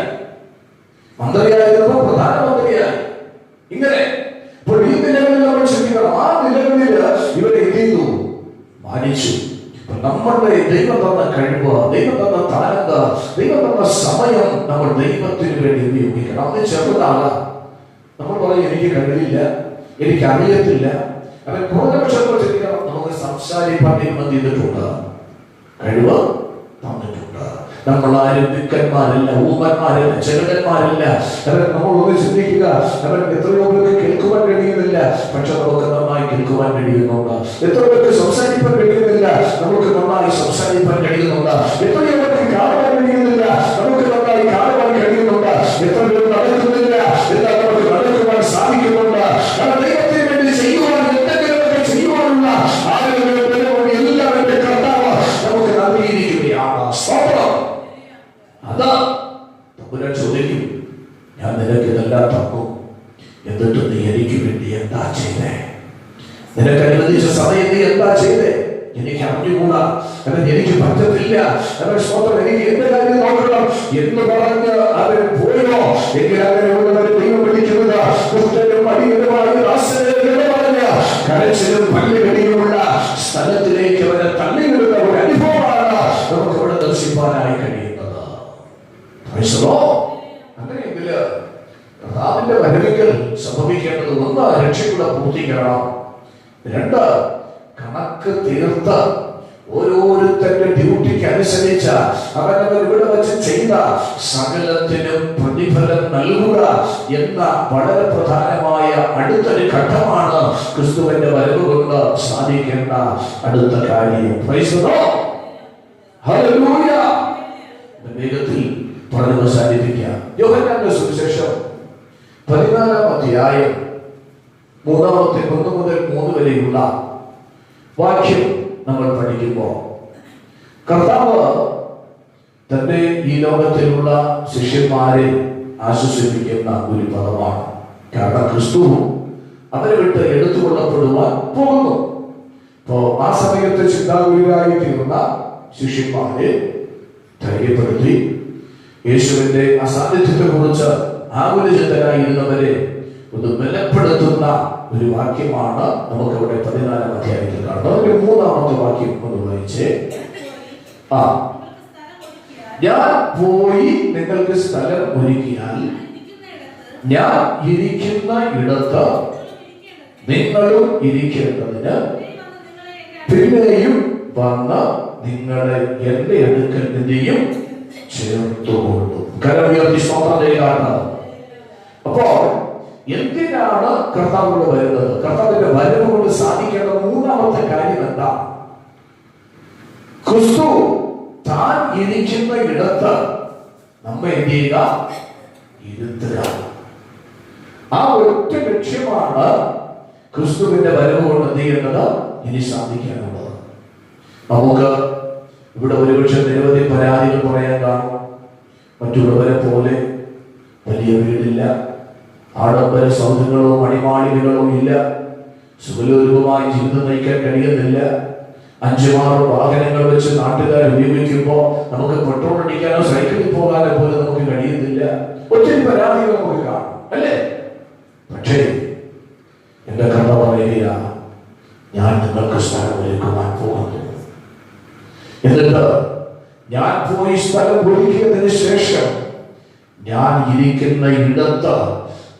മന്ത്രിയായിരുന്നവർ പ്രധാനമന്ത്രിയായി. ഇങ്ങനെ ഇപ്പോൾ ഈ നിലകളിൽ നമ്മൾ ചിന്തിക്കണം, ആ നിലകളിൽ ഇവരെ എന്ത് ചെയ്തു? മാനിച്ചു. നമ്മുടെ ദൈവം തന്ന കഴിവ്, ദൈവം തന്ന താലന്ത്, ദൈവം തന്ന സമയം നമ്മൾ ദൈവത്തിന് വേണ്ടി ഉപയോഗിക്കണം. അത് ചെറുതാണ്. നമ്മൾ പറയും, എനിക്ക് കഴിവില്ല, എനിക്ക് അറിയത്തില്ല. അവൻ കുറഞ്ഞപക്ഷം ചിന്തിക്കണം, നമുക്ക് സംസാരിക്കാൻ ദൈവം ചെയ്തിട്ടുണ്ട്, കഴിവ് തന്നിട്ടുണ്ട്. നമ്മളാരും മിക്കന്മാരല്ല, ഊമന്മാരല്ല, ചെറുകന്മാരല്ല. നമ്മളൊന്ന് ചിന്തിക്കുക, അവൻ എത്രയോ പേർക്ക് കേൾക്കുവാൻ കഴിയുന്നില്ല, പക്ഷെ നമുക്ക് നന്നായി കേൾക്കുവാൻ കഴിയുന്നുണ്ട്. എത്ര പേർക്ക് സംസാരിക്കാൻ കഴിയുന്നില്ല, നമുക്ക് നന്നായി സംസാരിക്കാൻ കഴിയുന്നുണ്ട്. എത്രയോ പേർക്ക് കാണുവാൻ കഴിയുന്നില്ല, നമുക്ക് നന്നായി കാണുവാൻ കഴിയുന്നുണ്ട്. എത്ര പേർ നടക്കുന്നില്ല, എന്നാൽ നമുക്ക് നടക്കുവാൻ സാധിക്കുന്നുണ്ട്. കാരണം ദൈവത്തിന് വേണ്ടി ചെയ്യുവാൻ, എന്തെങ്കിലുമൊക്കെ ചെയ്യുവാനുള്ള ആളുകളുടെ എല്ലാവരുടെ കർത്താവ് നമുക്ക് നൽകിയിരിക്കുകയാണ്. സ്തോത്രം. അതാ തമ്പുരാൻ ചോദിക്കും, ഞാൻ നിനക്ക് ഇതെല്ലാം തന്നു, എന്നിട്ട് നീ എനിക്ക് വേണ്ടി എന്താ ചെയ്തേ? നിനക്ക് അനുവദിച്ച സമയം നീ എന്താ ചെയ്തേ? എനിക്ക് അറിഞ്ഞുകൂടാ, എനിക്ക് പറ്റത്തില്ല, എനിക്ക് എന്റെ കാര്യം നോക്കണം എന്ന് പറഞ്ഞ് അവൻ പോയോ? എങ്കിൽ അങ്ങനെയുള്ളവരെ ദൈവം വിളിക്കുന്നത് കരച്ചിലും പല്ലുകടിയുമുള്ള സ്ഥലത്തിലേക്ക് അവരെ തള്ളിവിടുന്ന ഒരു അനുഭവമാണ് നമുക്ക് ഇവിടെ ദർശിപ്പാനായി കഴിയുന്നത്. അങ്ങനെയെങ്കിൽ കർത്താവിന്റെ വരവിക്കൽ സംഭവിക്കേണ്ടത് 1, രക്ഷയുടെ പൂർത്തീകരണം, 2, കണക്ക് തീർത്ത ഓരോരുത്തരുടെ ഡ്യൂട്ടിക്ക് അനുസരിച്ച അവനവർ ഇവിടെ വെച്ച് ചെയ്ത സകലത്തിനും പ്രതിഫലം നൽകുക എന്ന വളരെ പ്രധാനമായ അടുത്തൊരു ഘട്ടമാണ് ക്രിസ്തുവിന്റെ വരവ് കൊണ്ട് സാധിക്കേണ്ട അടുത്ത കാര്യം. ഹല്ലേലൂയ. വേഗത്തിൽ പറഞ്ഞു അവസാനിപ്പിക്കാം. യോഹന്നാന്റെ സുവിശേഷം 14-ാം അധ്യായം 1 മുതൽ 3 വരെയുള്ള വാക്യം നമ്മൾ പഠിക്കുമ്പോൾ കർത്താവ് തന്റെ ഈ ലോകത്തിലുള്ള ശിഷ്യന്മാരെ ആശ്വസിപ്പിക്കുന്ന ഒരു പദമാണ്. കാരണം ക്രിസ്തു അവരെ വിട്ട് എടുത്തുകൊള്ളപ്പെടുവാൻ പോകുന്നു. അപ്പോ ആ സമയത്ത് ചിന്താകുലരായി തീർന്ന ശിഷ്യന്മാരെ ധൈര്യപ്പെടുത്തി യേശുവിന്റെ അസാന്നിധ്യത്തെ കുറിച്ച് ആകുലചിത്തരായിരുന്നവരെ ഒന്ന് ബലപ്പെടുത്തുന്ന ഒരു വാക്യമാണ് നമുക്ക് ഇവിടെ 14-ാം അധ്യായത്തിൽ കാണുന്നത്. 3-ാമത്തെ വാക്യം ഒന്ന് വായിച്ചേ. ഞാൻ പോയി നിങ്ങൾക്ക് സ്ഥലം ഒരുക്കിയാൽ ഞാൻ ഇരിക്കുന്ന ഇടത്ത് നിങ്ങളും ഇരിക്കേണ്ടതിന് പിന്നെയും വന്ന് നിങ്ങളെ എന്റെ അടുക്കൽ നിന്നെയും ചേർത്തുകൊള്ളും. കരമുയർത്തി സ്തോത്രം ചെയ്യുകയാണ്. അപ്പോൾ എന്തിനാണ് കർത്താവ് വരുന്നത്? കർത്താവിന്റെ വരവ് കൊണ്ട് സാധിക്കേണ്ട 3-ാമത്തെ കാര്യം എന്താ? ക്രിസ്തു താൻ ഇരിക്കുന്ന ഇടത്ത് നമ്മെ എന്ത് ചെയ്യുക? ഇരുത്തുക. ആ ഒറ്റ ലക്ഷ്യമാണ് ക്രിസ്തുവിന്റെ വരവ് കൊണ്ട് എന്ത് ചെയ്യേണ്ടത് ഇനി സാധിക്കാനുള്ളത്. നമുക്ക് ഇവിടെ ഒരുപക്ഷെ നിരവധി പരാതികൾ പറയാൻ കാണും. മറ്റുള്ളവരെ പോലെ വലിയ വീടില്ല, ആഡംബര സൗധങ്ങളോ മണിമാളികകളോ ഇല്ല, സുഖലോലുപമായി ജീവിതം നയിക്കാൻ കഴിയുന്നില്ല, 5-6 വാഹനങ്ങൾ വെച്ച് നാട്ടുകാർ ഉപയോഗിക്കുമ്പോൾ നമുക്ക് പെട്രോൾ അടിക്കാനോ സൈക്കിളിൽ പോകാനോ പോലും നമുക്ക് കഴിയുന്നില്ല. ഒത്തിരി പരാതികൾ നമുക്ക് കാണും, അല്ലേ? പക്ഷേ എന്റെ കഥ പറയുകയാണ്, ഞാൻ നിങ്ങൾക്ക് സ്ഥലമൊരുക്കുവാൻ പോകുന്നു. എന്നിട്ട് ഞാൻ പോയി സ്ഥലം ഒരുക്കിയതിന് ശേഷം ഞാൻ ഇരിക്കുന്ന ഇടത്ത്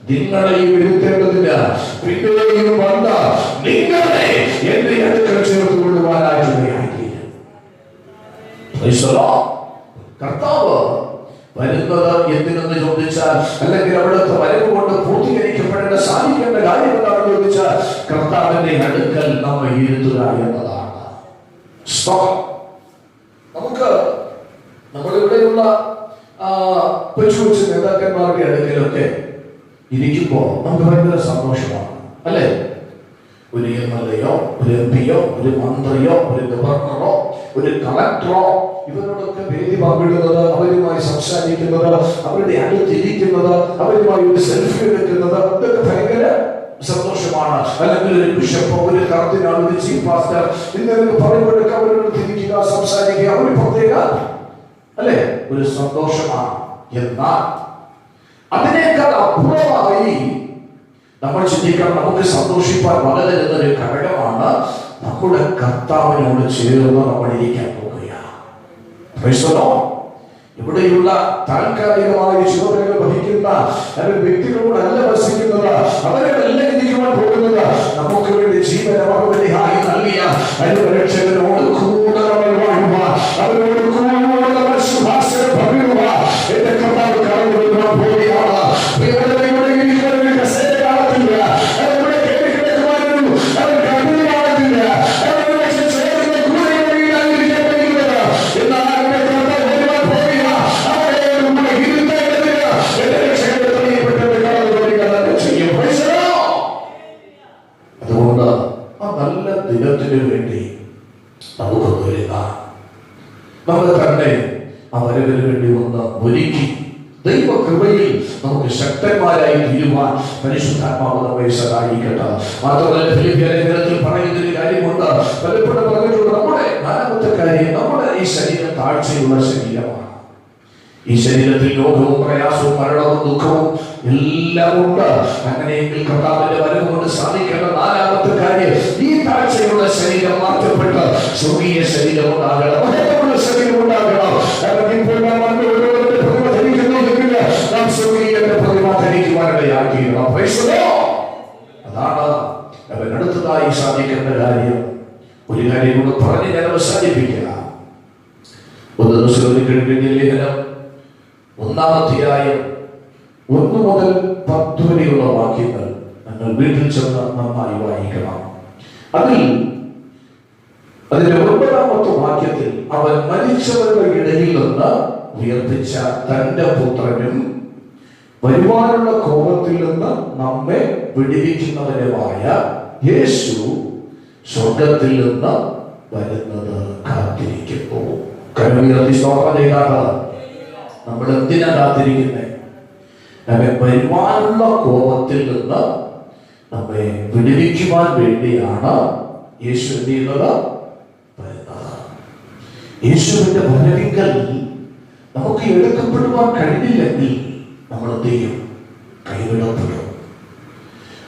നിങ്ങളെ ഇരുത്തേണ്ടതിന് പിന്നെയും വന്ന് നിങ്ങളെ എന്റെ അടുക്കൽ ചേർത്ത് കൊള്ളുവാനായിട്ട് കർത്താവ് വരുന്നത് എന്തിനെന്ന് ചോദിച്ചാൽ, അല്ലെങ്കിൽ അവിടുത്തെ വരവ് കൊണ്ട് പൂർത്തീകരിക്കപ്പെടേണ്ട സാധിക്കേണ്ട കാര്യം എന്താണെന്ന് ചോദിച്ചാൽ, കർത്താവിന്റെ അടുക്കൽ നമ്മെ ഇരുത്തുക എന്നതാണ്. നമുക്ക് നമ്മളിവിടെയുള്ള കൊച്ചു കൊച്ചു നേതാക്കന്മാരുടെ അടുക്കലൊക്കെ ഇരിക്കുമ്പോൾ നമുക്ക് ഭയങ്കര സന്തോഷമാണ്, അല്ലേ? ഒരു MLA-യോ ഒരു MP-യോ ഒരു മന്ത്രിയോ ഒരു ഗവർണറോ ഒരു കളക്ടറോ ഇവരോടൊക്കെ വേദി പങ്കിടുന്നത്, അവരുമായി സംസാരിക്കുന്നത്, അവരുടെ അടുത്തിരിക്കുന്നത്, അവരുമായി ഒരു സെൽഫി എടുക്കുന്നത്, ഇതൊക്കെ ഭയങ്കര സന്തോഷമാണ്. അല്ലെങ്കിൽ ഒരു ബിഷപ്പോ ഒരു കർദിനാൾ ഒരു ചീഫ് പാസ്റ്റർ ഇന്നലെ പറയുമ്പോഴൊക്കെ അവരോട് തിരിക്കുക, സംസാരിക്കുക, ഒരു പ്രത്യേക അല്ലെ ഒരു സന്തോഷമാണ്. എന്നാൽ അതിനേക്കാൾ അപ്പുറമായി നമ്മൾ ചിന്തിക്കണം, നമുക്ക് സന്തോഷിപ്പാൻ വളരുന്നൊരു ഘടകമാണ് നമ്മുടെ കർത്താവിനോട് ചേർന്ന് നമ്മൾ ഇരിക്കാൻ പോകുകയാണ്. ഇവിടെയുള്ള താൽക്കാലികമായ ചുമതലകൾ വഹിക്കുന്ന വ്യക്തികളോടല്ല വസിക്കുന്നത്, അവരോടല്ല ഇരിക്കുവാൻ പോകുന്നത്. നമുക്ക് വേണ്ടി ജീവനമായി നൽകിയ രക്ഷകനോട് കൂടെ നമ്മൾ വാഴുവാൻ, അവരോട് കൂടെ നമ്മൾ സുഭാഷണം പങ്കിടുക. എന്റെ കർത്താവ് കടന്നു വരുവാൻ പോവുകയാണ്. വേണ്ടി നമുക്ക് നമ്മൾ തന്നെ അവരവന് വേണ്ടി ഒന്ന് ഒരുക്കി ദൈവകൃപയിൽ നമുക്ക് ശക്തന്മാരായി തീരുവാൻ പരിശുദ്ധാത്മാവ് നമ്മെ സഹായിക്കട്ടെ. മാത്രമല്ല ഫിലിപ്പിയ ലേഖനത്തിൽ പറയുന്നൊരു കാര്യമുണ്ട്, പലപ്പോഴും പറഞ്ഞിട്ടുണ്ട്, നമ്മുടെ 4ാമത്തെ കാര്യം, നമ്മുടെ ഈ ശരീരം താഴ്ചയുള്ള ശരീരമാണ്. ഈ ശരീരത്തിൽ രോഗവും പ്രയാസവും മരണവും ദുഃഖവും എല്ലാം ഉണ്ട്. അങ്ങനെയെങ്കിൽ കർത്താവിന്റെ വരവ് കൊണ്ട് സാധിക്കേണ്ട 4ാമത്തെ കാര്യം, ഈ താഴ്ചയുള്ള ശരീരം മാറ്റപ്പെട്ട് സ്വർഗീയ ശരീരം ഉണ്ടാകണം, മഹത്വമുള്ള ശരീരം ഉണ്ടാകണം. ഇപ്പോൾ പ്രതിമ ധരിക്കുന്നുണ്ടെങ്കിൽ നാം സ്വർഗീയന്റെ പ്രതിമ ധരിക്കുവാനിടയാക്കിയിരുന്നു. അതാണ് അവൻ അടുത്തതായി സാധിക്കേണ്ട കാര്യം. ഒരു കാര്യം കൂടെ പറഞ്ഞ് ഞാൻ അവസാനിപ്പിക്കുക. 1 തെസ്സലോനിക്കരുടെ ലേഖനം 1-ാം അധ്യായം 1 മുതൽ 10 വരെയുള്ള വാക്യങ്ങൾ നിങ്ങൾ വീട്ടിൽ ചെന്ന് നന്നായി വായിക്കണം. അതിന്റെ 9-ാമത്തെ വാക്യത്തിൽ അവൻ മരിച്ചവരുടെ ഇടയിൽ നിന്ന് ഉയർപ്പിച്ച തന്റെ പുത്രനും വരുവാനുള്ള കോപത്തിൽ നിന്ന് നമ്മെ വിടുവിക്കുന്നവനുമായ യേശു സ്വർഗത്തിൽ നിന്ന് വരുന്നത് കാത്തിരിക്കുന്നു. കരുണീർത്തി സ്തോത്രം ചെയ്താണ്. നമ്മൾ എന്തിനാ കാത്തിരിക്കുന്നത്? നമ്മെ വരുവാനുള്ള കോപത്തിൽ നിന്ന് നമ്മെ വിടുവിക്കുവാൻ വേണ്ടിയാണ് യേശു എന്ത് ചെയ്യുന്നത്? വരുന്നത്. യേശുവിന്റെ വരവിങ്കൽ നമുക്ക് എടുക്കപ്പെടുവാൻ കഴിഞ്ഞില്ലെങ്കിൽ നമ്മൾ എന്ത് ചെയ്യും? കൈവിടപ്പെടും.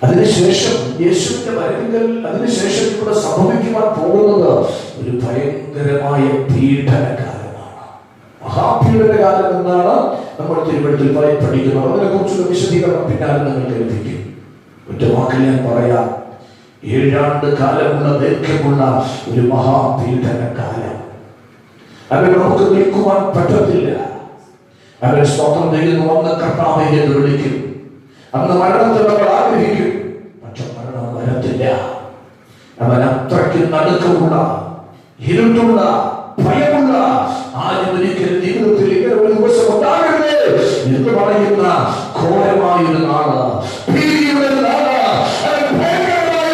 അതിനുശേഷം യേശുവിന്റെ വരവിങ്കൽ അതിനുശേഷം ഇവിടെ സംഭവിക്കുവാൻ പോകുന്നത് ഒരു ഭയങ്കരമായ പീഡനകാലമാണ്. മഹാപീഡനകാലം എന്നാണ് നമ്മൾ തിരുവഴുത്തിൽ പഠിക്കുന്നത്. അതിനെ കുറിച്ചുള്ള വിശദീകരണം പിന്നാലെ നിങ്ങൾക്ക് ലഭിക്കും. ഒറ്റ വാക്കിൽ ഞാൻ പറയാം, 7 ആണ്ട് കാലമുള്ള ദൈർഘ്യമുള്ള ഒരു മഹാപീഡനകാലം. അവൻ നമുക്ക് നിൽക്കുവാൻ പറ്റത്തില്ല. അവൻ സ്തോത്രം ചെയ്യുന്നു. അന്ന് കർത്താവേ എന്ന് വിളിക്കും. അന്ന് മരണത്തെ നമ്മൾ ആഗ്രഹിക്കും, പക്ഷെ മരണം വരത്തില്ല. അവൻ അത്രയ്ക്ക് നടുക്കമുള്ള, ഇരുട്ടുള്ള, ഭയമുള്ള, ആരും ഒരിക്കലും ജീവിതത്തിൽ ഇങ്ങനെ ഒരു ദിവസം ഉണ്ടാകരുത് എന്ന് പറയുന്ന ഘോരമായൊരു നാള്, ഭീതിയുടെ നാള്, ഭയങ്കരമായ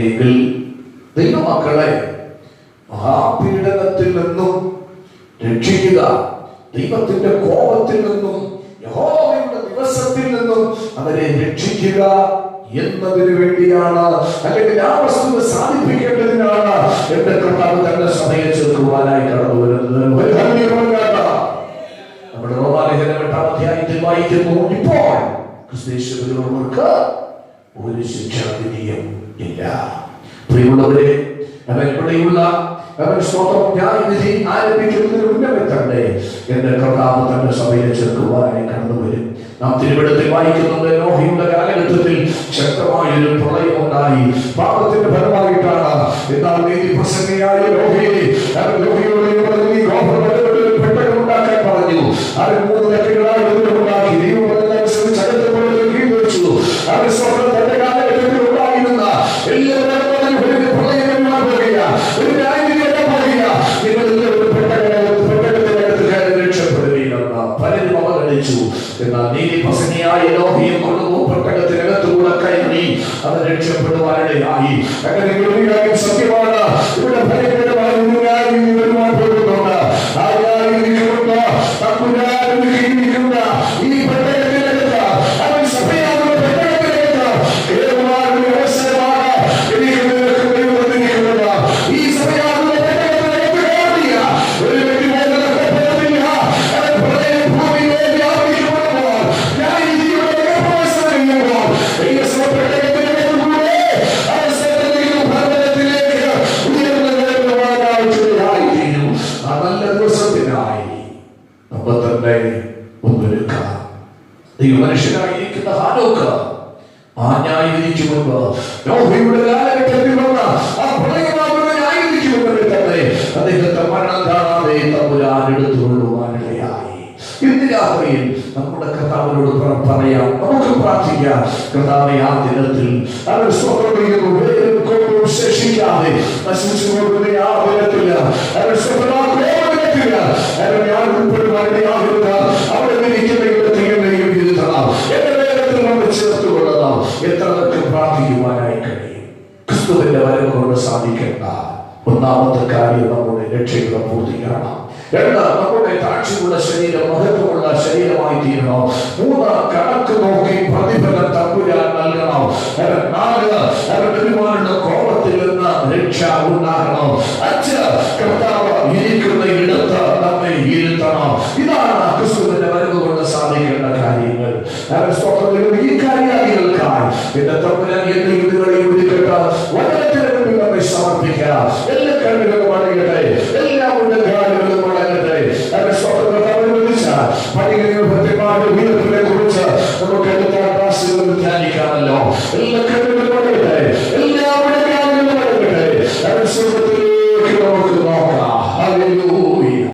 എങ്കിൽ ദൈവമക്കളെ മഹാപീഡനത്തിൽ നിന്നും രക്ഷിക്കുക, ദൈവത്തിന്റെ കോപത്തിൽ നിന്നും യഹോവയുടെ ദിവസത്തിൽ നിന്നും അവരെ രക്ഷിക്കുക എന്നതിനു വേണ്ടിയാണ്, അല്ലെങ്കിൽ ആ വസ്തുത സാധിപ്പിക്കേണ്ടതിനാണ് എന്റെ കർത്താവ് തന്റെ സഭയെ ചേർക്കുവാനായി കടന്നു വരുന്നത്. നമ്മുടെ റോമാലേഖനം 8-ാം അധ്യായത്തിൽ വായിക്കുന്നു, ഇപ്പോൾ ക്രിസ്തുയേശുവിലുള്ളവർക്ക് ഒരു ശിക്ഷാവിധിയും ഇല്ല. പ്രിയമുള്ളവരെ, അവൻ ഇവിടെയുള്ള സ്തോത്രം ന്യായവിധി ആരംഭിക്കുന്നതിന് മുന്നമേ തന്നെ എന്റെ കർത്താവ് തന്റെ സഭയെ ചേർക്കുവാനായി കടന്നു വരും. നാം തിരുവെടുത്തിൽ വായിക്കുന്നുണ്ട്, നോഹയുടെ കാലഘട്ടത്തിൽ ശക്തമായൊരു പ്രളയം ഉണ്ടായി. പാപത്തിന്റെ ഫലമായിട്ടാണ്. എന്നാൽ നീതി പ്രസംഗിയായ പെട്ടകം ഉണ്ടാക്കാൻ പറഞ്ഞു. അവൻ 3 ലക്കങ്ങളായി ഉണ്ടാക്കി. ദൈവം അവൻ സ്വന്തം തന്റെ കാലഘട്ടത്തിൽ ഉണ്ടായിരുന്ന എല്ലാവരും പലരും അവഗണിച്ചു. എന്നാൽ നീതി പ്രസംഗിയായ നോഹയെ പെട്ടകത്തിനകത്തുകൂടെ കയറി അത് രക്ഷപ്പെടുവാനിടയായി. അങ്ങനെ സത്യമാണ്. ഇവിടെ ഭയങ്കരമായ വരുവാൻ പോകുന്നുണ്ട്. ഈ പെട്ടകത്തിനകത്ത് അവൻ സഭയാകുന്ന പെട്ടകത്തിനകത്ത് ഏതുമാരുടെ അവസരമാണ് ഈ സഭയാകുന്ന പെട്ടകത്തിനകത്ത് കയറിയ ഒരു വ്യക്തി മനുഷ്യനായിരിക്കുന്ന ഹാനോക്ക് ആ ന്യായവിധിക്ക് മുൻപ് നോഹയുടെ കാലഘട്ടത്തിൽ വന്ന ആ പ്രളയമാകുന്ന ന്യായവിധിക്ക് മുൻപേ തന്നെ അദ്ദേഹത്തെ മരണം കാണാതെ തമ്പുരാൻ എടുത്തുകൊള്ളുവാനിടയായി. ഇന്ന് രാത്രിയിൽ നമ്മുടെ കർത്താവിനോട് പറയാം, നമുക്ക് പ്രാർത്ഥിക്കാം. കർത്താവേ, ആ ദിനത്തിൽ അവർ സ്വന്തം ശേഷിക്കാതെ നശിച്ചു പോകുന്ന ആ ദിനത്തില്ല, അവർ സ്വന്തമാക്കില്ല, ഞാൻ ഉൾപ്പെടുവാനിടയാകുക. അവിടെ ഇരിക്കുന്ന ചേർത്തുകൊള്ളതാം. എത്രയൊക്കെ പ്രാർത്ഥിക്കുവാനായി കഴിയും. ക്രിസ്തുവിന്റെ വരവ് കൊണ്ട് സാധിക്കേണ്ട ഒന്നാമത്തെ കാര്യം നമ്മുടെ ലക്ഷ്യങ്ങളെ പൂർത്തീകരണം. 2, നമ്മുടെ താഴ്ചയുള്ള ശരീരം മഹത്വമുള്ള ശരീരമായി തീരണം. 3, കണക്ക് നോക്കി പ്രതിഫലം തമ്പുരാൻ നൽകണം. 4, അവരുടെ കോപത്തിൽ നിന്ന് രക്ഷ ഉണ്ടാകണം. 5, കർത്താവ് ഇരിക്കുന്ന ഇടത്ത് നമ്മെ ഇരുത്തണം. ഇതാണ് ക്രിസ്തുവിന്റെ വരവ് കൊണ്ട് സാധിക്കേണ്ട കാര്യങ്ങൾ. ഈ കാര്യങ്ങൾക്കായി എന്റെ തമ്പുരാൻ എന്റെ ഇതുകളെയും ഒരുക്കട്ട വചനത്തിന് മുമ്പിൽ നമ്മെ സമർപ്പിക്കാം. എല്ലാ കണ്ണുകളും അടയട്ടെ, എല്ലാ ഉന്നതകാലുകളും അടയട്ടെ. ഉയരത്തിനെ കുറിച്ച് നമുക്ക് അടുത്ത ക്ലാസ്സുകളിൽ ധ്യാനിക്കാമല്ലോ. എല്ലാ കണ്ണുകളും അടയട്ടെ, എല്ലാ ഉന്നതകാലുകളും അടയട്ടെ.